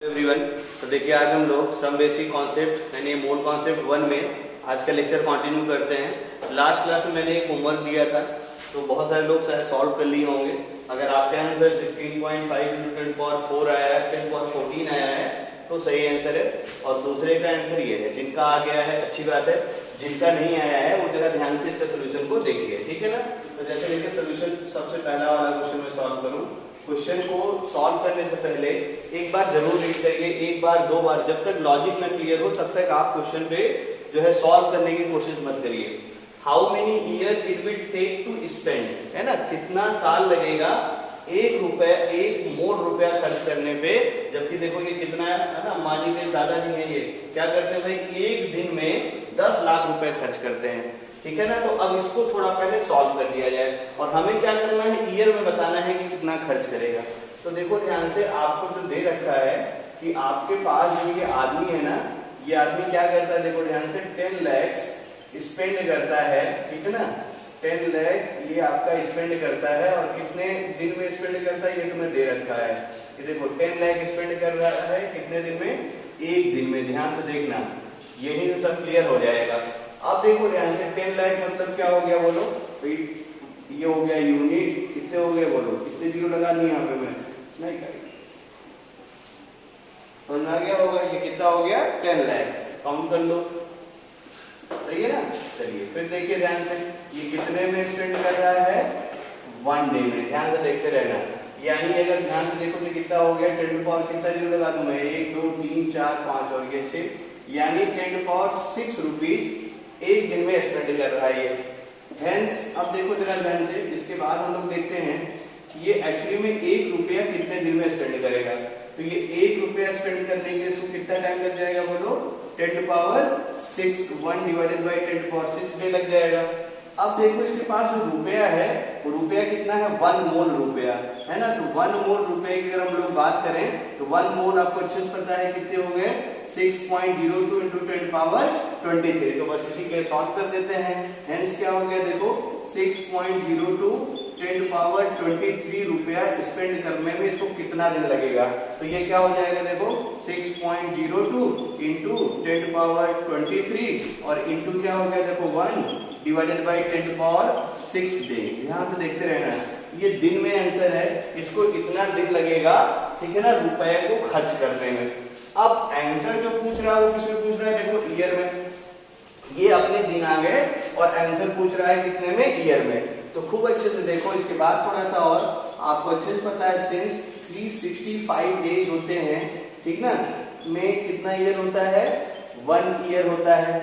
Everyone, तो देखिए आज हम लोग सम बेसिक कॉन्सेप्ट यानी मोल कॉन्सेप्ट 1 में आज का लेक्चर कंटिन्यू करते हैं। लास्ट क्लास में मैंने एक होमवर्क दिया था, तो बहुत सारे लोग शायद सॉल्व कर लिए होंगे। अगर आपका आंसर 16.5 × 10⁴ आया है, 10⁴ आया है तो सही आंसर है, और दूसरे का आंसर ये है। जिनका आ गया है अच्छी बात है, जिनका नहीं आया है वो जरा ध्यान से इसका सोल्यूशन को देखिए, ठीक है ना। तो जैसे देखिए सोल्यूशन, सबसे पहला वाला क्वेश्चन मैं सॉल्व करूँ। क्वेश्चन को सॉल्व करने से पहले एक बार जरूर रीड करिए, एक बार दो बार, जब तक लॉजिक न क्लियर हो तब तक आप क्वेश्चन पे जो है सॉल्व करने की कोशिश मत करिए। How many year it will take to spend, है ना, कितना साल लगेगा एक मोल रुपया खर्च करने पे। जबकि देखो ये कितना है ना, मान लीजिए दादाजी हैं, ये क्या करते हैं भाई, एक दिन में 10 लाख रुपए खर्च करते हैं, ठीक है ना। तो अब इसको थोड़ा पहले सॉल्व कर दिया जाए, और हमें क्या करना है, ईयर में बताना है कि कितना खर्च करेगा। तो देखो ध्यान से, आपको जो दे रखा है कि आपके पास जो ये आदमी है ना, ये आदमी क्या करता है, देखो ध्यान से, 10 लाख स्पेंड करता है, ठीक है ना। 10 लाख ये आपका स्पेंड करता है, और कितने दिन में स्पेंड करता है ये तुम्हें दे रखा है। ये देखो 10 लाख स्पेंड कर रहा है कितने दिन में, एक दिन में। ध्यान से देखना, यही सब क्लियर हो जाएगा। अब देखो ध्यान से, 10 लाख मतलब क्या हो गया बोलो, ये हो गया यूनिट, कितने हो गए बोलो, कितने जीरो लगा दी यहाँ पे मैं नहीं करेंगे, समझ में आ गया होगा। ये कितना हो गया, 10 लाख, काउंट कर लो, सही है ना। चलिए फिर देखिए ध्यान से, ये कितने में स्पेंड कर रहा है, 1 डे में। ध्यान से देखते रहना, यानी अगर ध्यान से देखो तो कितना हो गया, 10⁻, कितना जीरो लगा दूं मैं, 1 2 3 4 5 और ये 6, यानी 10⁻6 रुपीज एक दिन में स्पेंड कर रहा है ये। हेंस अब देखो जरा ध्यान से, इसके बाद हम लोग देखते हैं कि ये एक्चुअली में 1 रुपया कितने दिन में स्पेंड करेगा। तो ये 1 रुपया स्पेंड करने के लिए इसको कितना टाइम लग जाएगा बोलो, 10⁻6, 1 डिवाइडेड बाई 10⁻6 डे लग जाएगा। अब देखो इसके पास जो रुपया है, वो रुपया कितना है, 1 मोल रुपया, है ना। तो 1 मोल रुपये की अगर हम लोग बात करें तो 1 मोल आपको अच्छे से पता है कितने हो गए, 6.02 × 10⁻23। तो बस इसी के लिए सॉल्व कर देते हैं। हेंस क्या हो गया, देखो 6.02 × 10⁻23 रुपया स्पेंड करने में इसको कितना दिन लगेगा। तो ये क्या हो जाएगा, देखो 6.02 × 10⁻23 और इंटू क्या हो गया, देखो 1 डिवाइडेड बाई 10⁻6 डे। ध्यान से देखते रहना, ये दिन में आंसर है, इसको इतना दिन लगेगा, ठीक है ना, रुपए को खर्च करने में। अब आंसर जो पूछ रहा है वो किसमें पूछ रहा है, देखो ईयर में। ये अपने दिन आ गए और आंसर पूछ रहा है कितने में, ईयर में। तो खूब अच्छे से देखो, इसके बाद थोड़ा सा और आपको अच्छे से पता है, सिंस 365 डेज होते हैं, ठीक ना, में कितना ईयर होता है, 1 ईयर होता है।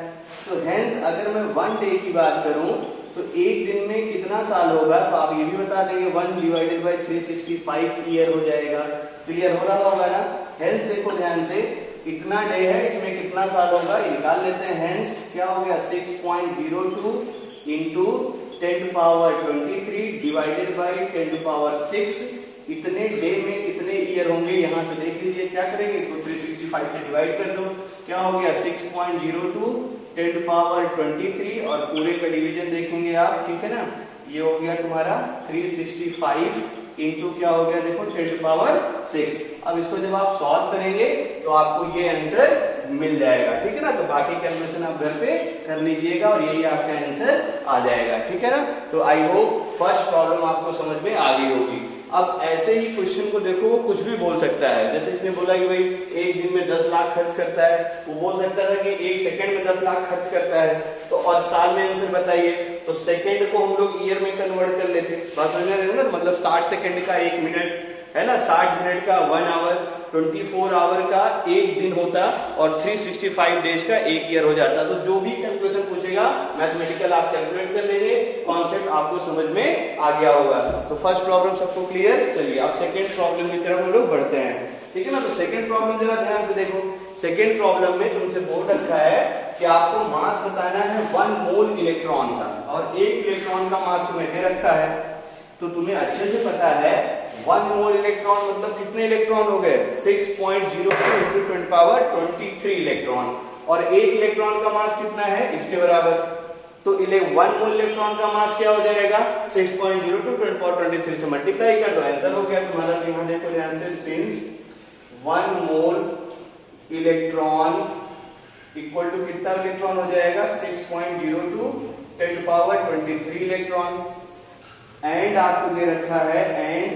तो हेंस अगर मैं 1 डे की बात करूं तो एक दिन में कितना साल होगा, तो आप ये भी बता देंगे, 1 डिवाइडेड बाई 365 ईयर हो जाएगा। क्लियर हो रहा होगा ना। हेंस देखो ध्यान से, इतना डे है, इसमें कितना साल होगा ये निकाल लेते हैं। हेंस क्या हो गया, 6.02 इंटू 10⁻23 डिवाइडेड बाई 10⁻6, इतने डे में कितने ईयर होंगे, यहां से देख लीजिए। क्या करेंगे, इसको 365 से डिवाइड कर दो, क्या हो गया 6.02 10⁻23 और पूरे का डिवीजन देखेंगे आप, ठीक है ना। ये हो गया तुम्हारा 365 इंटू क्या हो गया, देखो 10⁻6। अब इसको जब आप सॉल्व करेंगे तो आपको ये आंसर मिल जाएगा, ठीक है ना। तो बाकी कैलकुलेशन आप घर पे कर लीजिएगा और यही आपका आंसर आ जाएगा, ठीक है ना। तो आई होप फर्स्ट प्रॉब्लम आपको समझ में आ गई होगी। अब ऐसे ही क्वेश्चन को देखो, वो कुछ भी बोल सकता है। जैसे इसने बोला कि भाई एक दिन में 10 लाख खर्च करता है, वो बोल सकता था कि 1 सेकंड में 10 लाख खर्च करता है। तो और साल में आंसर बताइए, तो सेकंड को हम लोग ईयर में कन्वर्ट कर लेते। बात समझ रहे हो ना, मतलब 60 सेकंड का 1 मिनट है ना, 60 मिनट का 1 आवर, 24 आवर का 1 दिन होता, और 365 डेज का 1 ईयर हो जाता। तो जो भी कैलकुलेशन पूछेगा मैथमेटिकल आप कैलकुलेट कर लेंगे, कॉन्सेप्ट आपको समझ में आ गया होगा। तो फर्स्ट प्रॉब्लम सबको क्लियर। चलिए अब सेकेंड प्रॉब्लम की तरफ हम लोग बढ़ते हैं, ठीक है ना। तो सेकेंड प्रॉब्लम जरा ध्यान से देखो। सेकेंड प्रॉब्लम में तुमसे बोल रखा है कि आपको मास बताना है 1 मोल इलेक्ट्रॉन का, और 1 इलेक्ट्रॉन का मास तुम्हें दे रखा है। तो तुम्हें अच्छे से पता है 1 मोल इलेक्ट्रॉन मतलब कितने इलेक्ट्रॉन हो गए, 6.02 × 10⁻23 इलेक्ट्रॉन, और 1 इलेक्ट्रॉन का मास कितना है, इसके बराबर। तो 1 मोल इलेक्ट्रॉन का मास क्या हो जाएगा, 6.02 × 10⁻23 से मल्टीप्लाई कर दो, आंसर हो गया तुम्हारा। यहाँ देखो ध्यान से, since 1 mole electron equal to कितना इलेक्ट्रॉन हो जाएगा 6.02 10⁻23 इलेक्ट्रॉन। एंड आपको दे रखा है एंड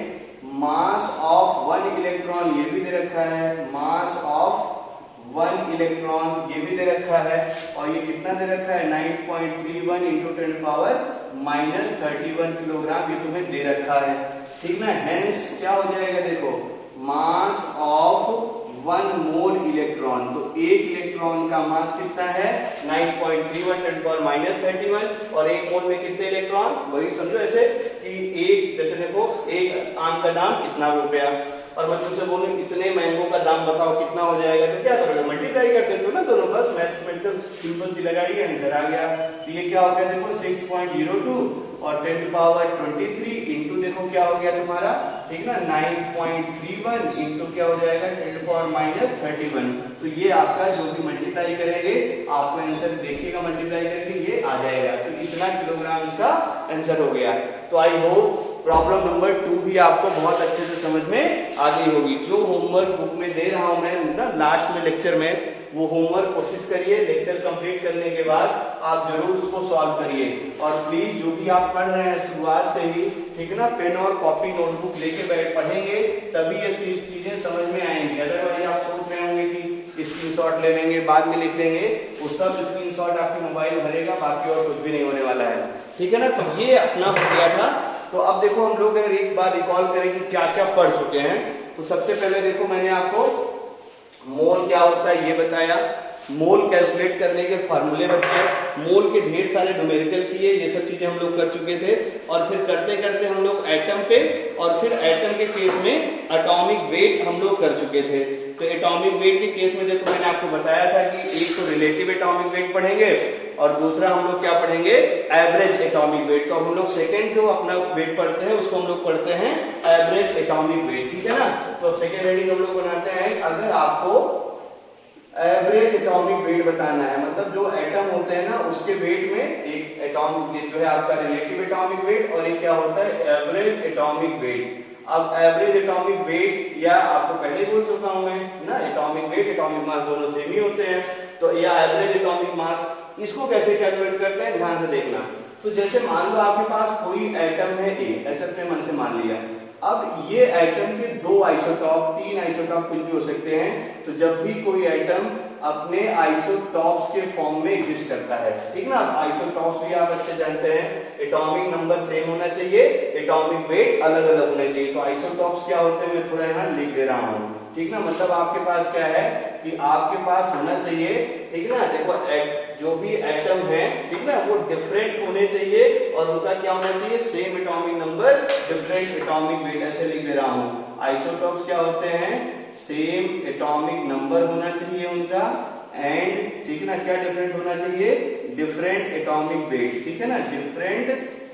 मास ऑफ 1 इलेक्ट्रॉन ये भी दे रखा है, मास ऑफ 1 इलेक्ट्रॉन ये भी दे रखा है, और ये कितना दे रखा है 9.31 इंटू 10⁻31 किलोग्राम ये तुम्हें दे रखा है, ठीक ना। हेंस क्या हो जाएगा देखो, मास ऑफ 1 मोल इलेक्ट्रॉन, तो एक इलेक्ट्रॉन का मास कितना है 9.31 10⁻31, और एक मोल में कितने इलेक्ट्रॉन, वही समझो ऐसे कि एक, जैसे देखो एक आम का दाम इतना रुपया, और मैं तुमसे बोलूं इतने मैंगो का दाम बताओ कितना हो जाएगा, तो क्या करोगे मल्टीप्लाई करते हो ना दोनों, बस मैथमेटिकल सिंपल सी लगाइए आंसर आ गया। तो ये क्या हो गया देखो 6.02 और 10⁻23 इंटू देखो क्या हो गया तुम्हारा, ठीक ना 9.31 इंटू क्या हो जाएगा 10⁻31। तो ये आपका जो भी मल्टीप्लाई करेंगे आपको आंसर देखिएगा मल्टीप्लाई करके ये आ जाएगा, तो इतना किलोग्राम इसका आंसर हो गया। तो आई होप प्रॉब्लम नंबर 2 भी आपको बहुत अच्छे से समझ में आ गई होगी। जो होमवर्क बुक में दे रहा हूं मैं ना लास्ट में लेक्चर में, वो होमवर्क कोशिश करिए लेक्चर कंप्लीट करने के बाद आप जरूर उसको सॉल्व करिए, और प्लीज जो भी आप पढ़ रहे हैं शुरुआत से ही, ठीक ना, पेन और कॉपी नोटबुक लेके बैठ पढ़ेंगे तभी ये चीजें समझ में आएंगी। अदरवाइज आप सोच रहे होंगे कि स्क्रीनशॉट ले लेंगे बाद में लिख लेंगे, वो सब स्क्रीनशॉट आपके मोबाइल भरेगा, बाकी और कुछ भी नहीं होने वाला है, ठीक है ना। तो ये अपना हो गया था। तो अब देखो हम लोग अगर एक बार रिकॉल करें कि क्या क्या पढ़ चुके हैं, तो सबसे पहले देखो मैंने आपको मोल क्या होता है ये बताया, मोल कैलकुलेट करने के फार्मूले बताए, मोल के ढेर सारे न्यूमेरिकल किए, ये सब चीजें हम लोग कर चुके थे। और फिर करते करते हम लोग एटम पे, और फिर एटम के केस में एटॉमिक वेट हम लोग कर चुके थे। तो एटॉमिक वेट के केस में देखो मैंने आपको बताया था कि एक तो रिलेटिव एटॉमिक वेट पढ़ेंगे और दूसरा हम लोग क्या पढ़ेंगे एवरेज एटॉमिक वेट। तो हम लोग सेकेंड जो अपना वेट पढ़ते हैं उसको हम लोग पढ़ते हैं एवरेज एटॉमिक वेट, ठीक है ना। तो सेकेंड हेडिंग हम लोग बनाते हैं, अगर आपको एवरेज एटॉमिक वेट बताना है, मतलब जो एटम होते हैं ना उसके वेट में एक एटॉमिक जो है आपका रिलेटिव एटॉमिक वेट, और एक क्या होता है एवरेज एटॉमिक वेट। अब एवरेज एटॉमिक वेट, या आपको पहले बोल चुका हूं मैं ना, एटॉमिक वेट एटॉमिक मास दोनों सेम ही होते हैं, तो या एवरेज एटॉमिक मास, इसको कैसे कैलकुलेट करते हैं ध्यान से देखना। तो जैसे मान लो आपके पास कोई एटम है ए, ऐसे अपने मन से मान लिया, अब ये एटम के 2 आइसोटॉप 3 आइसोटॉप कुछ भी हो सकते हैं, तो जब भी कोई एटम अपने आइसोटॉप्स के फॉर्म में एग्जिस्ट करता है, ठीक ना, आइसोटॉप्स भी आप अच्छे जानते हैं, एटॉमिक नंबर सेम होना चाहिए, एटॉमिक वेट अलग अलग होने चाहिए। तो आइसोटॉप्स क्या होते हैं मैं थोड़ा यहाँ लिख दे रहा हूँ, ठीक ना, मतलब आपके पास क्या है कि आपके पास होना चाहिए, ठीक ना, देखो जो भी एटम है, ठीक ना, वो डिफरेंट होने चाहिए, और उनका क्या होना चाहिए same atomic number different atomic weight, ऐसे लिख दे रहा हूँ। आइसोटॉप्स क्या होते हैं सेम एटॉमिक नंबर होना चाहिए उनका, एंड ठीक ना क्या डिफरेंट होना चाहिए डिफरेंट एटॉमिक वेट, ठीक है ना, डिफरेंट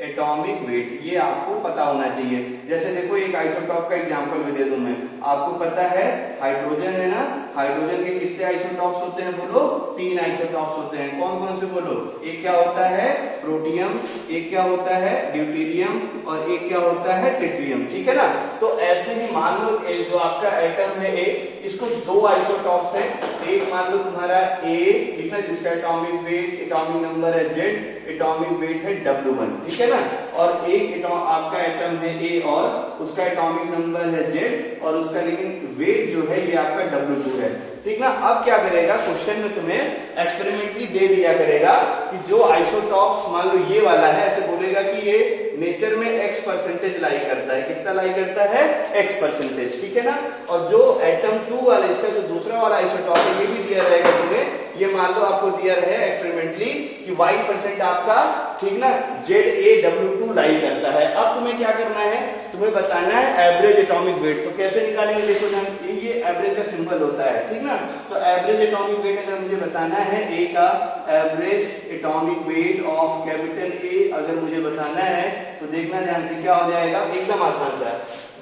एटॉमिक वेट, ये आपको पता होना चाहिए। जैसे देखो एक आइसोटॉप का एग्जांपल भी दे दूं मैं, आपको पता है हाइड्रोजन है ना, हाइड्रोजन के कितने आइसोटॉप्स होते हैं बोलो 3 आइसोटॉप्स होते हैं, कौन कौन से बोलो, एक क्या होता है प्रोटियम, एक क्या होता है ड्यूटेरियम, और एक क्या होता है ट्रिटियम, ठीक है ना। तो ऐसे ही मान लो जो आपका एटम है ए, इसको 2 आइसोटॉप्स हैं, एक मान लो तुम्हारा ए, ठीक है, जिसका एटॉमिक वेट एटॉमिक नंबर है जेड, एटॉमिक वेट है W1, ठीक है ना, और एक आपका एटम है ए और उसका एटॉमिक नंबर है जेड, और उसका लेकिन वेट जो है ये आपका W2 है, ठीक ना। अब क्या करेगा क्वेश्चन में तुम्हें एक्सपेरिमेंटली दे दिया करेगा कि जो आइसोटॉप्स मान लो ये वाला है, ऐसे बोलेगा कि ये नेचर में x% लाई करता है, कितना लाई करता है x%, ठीक है ना। और जो एटम 2 वाला इसका जो दूसरा वाला आइसोटॉप है ये भी दिया रहेगा तुम्हें, ये मान लो आपको दिया रहे एक्सपेरिमेंटली कि y% आपका, ठीक ना, ZaW2 लाई करता है। अब तुम्हें क्या करना है, तुम्हें बताना है एवरेज एटॉमिक वेट। तो कैसे निकालेंगे देखो ध्यान, ये एवरेज का सिंबल होता है, ठीक ना। तो एवरेज एटॉमिक वेट अगर मुझे बताना है ए का average atomic weight of capital A अगर मुझे बताना है, तो देखना ध्यान से क्या हो जाएगा, एकदम आसान सा है,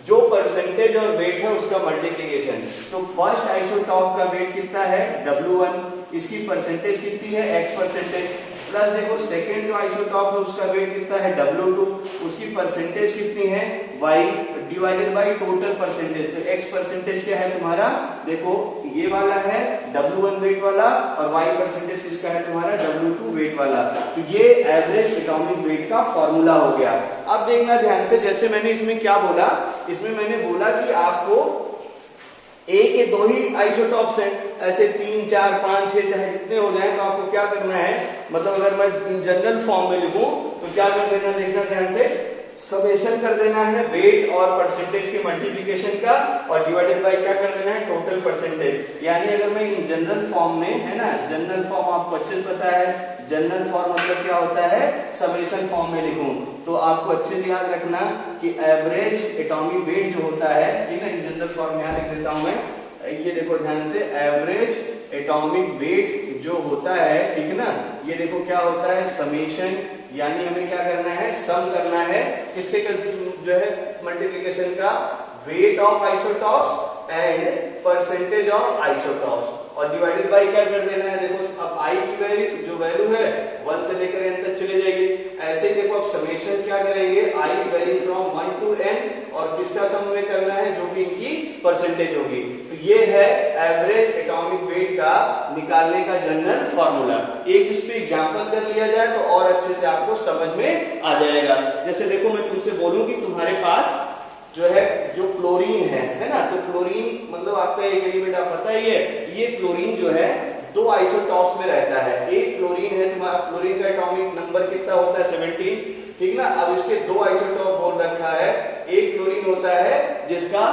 जो परसेंटेज और वेट है उसका मल्टीप्लिकेशन। तो फर्स्ट आइसोटॉप का वेट कितना है W1, इसकी परसेंटेज कितनी है x%, प्लस देखो सेकंड जो आइसोटॉप है उसका वेट कितना है W2, उसकी परसेंटेज कितनी है Y divided by total percentage. तो X परसेंटेज क्या है तुम्हारा, देखो ये वाला है W1 वेट वाला और Y परसेंटेज किसका है तुम्हारा W2 वेट वाला। तो ये एवरेज एटॉमिक वेट का फॉर्मूला हो गया। अब देखना ध्यान से, जैसे मैंने इसमें क्या बोला, इसमें मैंने बोला कि आपको ए के दो ही आइसोटॉप्स हैं, ऐसे 3 4 5 6 चाहे जितने हो जाए तो आपको क्या करना है, मतलब अगर मैं इन जनरल फॉर्म में लिखूं तो क्या कर देना, देखना ध्यान से, समेशन कर देना है वेट और परसेंटेज के मल्टीप्लिकेशन का और डिवाइडेड बाय क्या कर देना है, टोटल परसेंटेज। यानी अगर मैं इन जनरल फॉर्म में, है ना, जनरल फॉर्म आपको अच्छे से पता है, जनरल फॉर्म मतलब क्या होता है, समेशन फॉर्म में लिखूं तो आपको अच्छे से याद रखना कि एवरेज एटॉमिक वेट जो होता है, ठीक है, जनरल फॉर्म यहां लिख देता हूं मैं, ये देखो ध्यान से, एवरेज एटॉमिक वेट जो होता है, ठीक है ना, ये देखो क्या होता है, समेशन, यानी हमें क्या करना है, सम करना है किसके जो है मल्टीप्लिकेशन का, weight of isotopes and percentage of isotopes, और डिवाइडेड बाय क्या कर देना है, देखो अब आई की वैल्यू जो वैल्यू है 1 से लेकर n तक चले जाएगी। ऐसे ही देखो अब समेशन क्या करेंगे, I value from 1 to n और किसका सम में करना है, जो भी इनकी परसेंटेज होगी। तो ये है एवरेज एटॉमिक वेट का निकालने का जनरल फॉर्मूला। एक इस पे एग्जांपल कर लिया जाए तो और अच्छे से आपको समझ में आ जाएगा। जैसे देखो मैं तुमसे बोलूं कि तुम्हारे पास जो है जो क्लोरीन है ना, तो क्लोरीन मतलब आपका एक एलिमेंट आप पता ही है, ये क्लोरीन जो है दो आइसोटॉप्स में रहता है। एक क्लोरीन है तुम्हारा, क्लोरीन का एटॉमिक नंबर कितना होता है 17, ठीक ना। अब इसके दो आइसोटॉप बोल रखा है, एक क्लोरीन होता है जिसका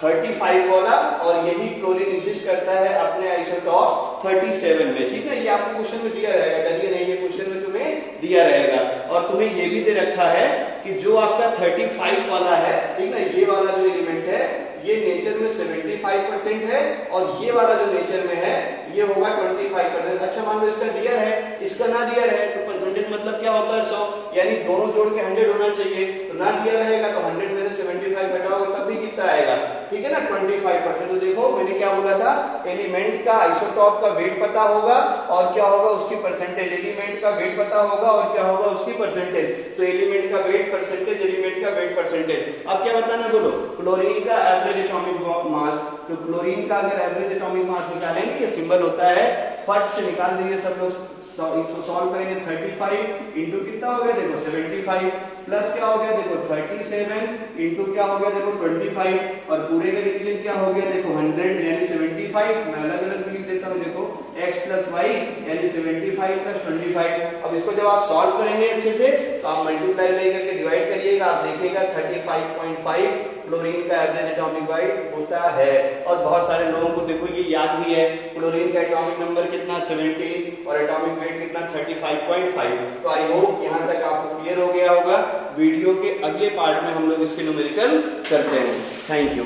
35 वाला और यही क्लोरीन एग्जिस्ट करता है अपने आइसोटॉप्स 37 में, ठीक है। ये आपको क्वेश्चन में दिया रहेगा, डरिए नहीं, ये क्वेश्चन में तुम्हें दिया रहेगा। और तुम्हें ये भी दे रखा है कि जो आपका 35 वाला है, ठीक ना, ये वाला जो एलिमेंट है ये नेचर में 75% है और ये वाला जो नेचर में है ये होगा 25%। अच्छा मान लो इसका दिया है, इसका ना दिया है, तो परसेंटेज मतलब क्या होता है 100, यानी दोनों जोड़ के 100 होना चाहिए। तो ना दिया रहेगा तो 100 में से 75 घटाओगे तब भी कितना आएगा, ठीक है ना, 25%। तो देखो मैंने क्या बोला था, एलिमेंट का आइसोटॉप का वेट पता होगा और क्या होगा उसकी परसेंटेज, एलिमेंट का वेट पता होगा और क्या होगा उसकी परसेंटेज। तो एलिमेंट का वेट परसेंटेज, एलिमेंट का वेट परसेंटेज। अब क्या बताना बोलो, क्लोरीन का एवरेज एटॉमिक मास, तो क्लोरीन का अगर एवरेज एटॉमिक मास निकालेंगे, ये सिंबल होता है, फट से निकाल दीजिए सब लोग, इसको सॉल्व करेंगे। 35 इंटू कितना हो गया, देखो 75 प्लस क्या हो गया, देखो 37 इंटू क्या हो गया, देखो 25 और पूरे का डिवीजन क्या हो गया, देखो 100 यानी 75। मैं अलग अलग लिख देता हूँ, देखो x प्लस वाई यानी 75 प्लस 25। अब इसको जब आप सॉल्व करेंगे अच्छे से तो आप मल्टीप्लाई करके डिवाइड करिएगा, आप देखिएगा 35.5 क्लोरीन का एवरेज एटॉमिक वेट होता है। और बहुत सारे लोगों को देखो ये याद भी है, क्लोरीन का एटॉमिक नंबर कितना 17 और एटॉमिक वेट कितना 35.5। तो आई होप यहाँ तक आपको क्लियर हो गया होगा। वीडियो के अगले पार्ट में हम लोग इसके न्यूमेरिकल करते हैं। Thank you.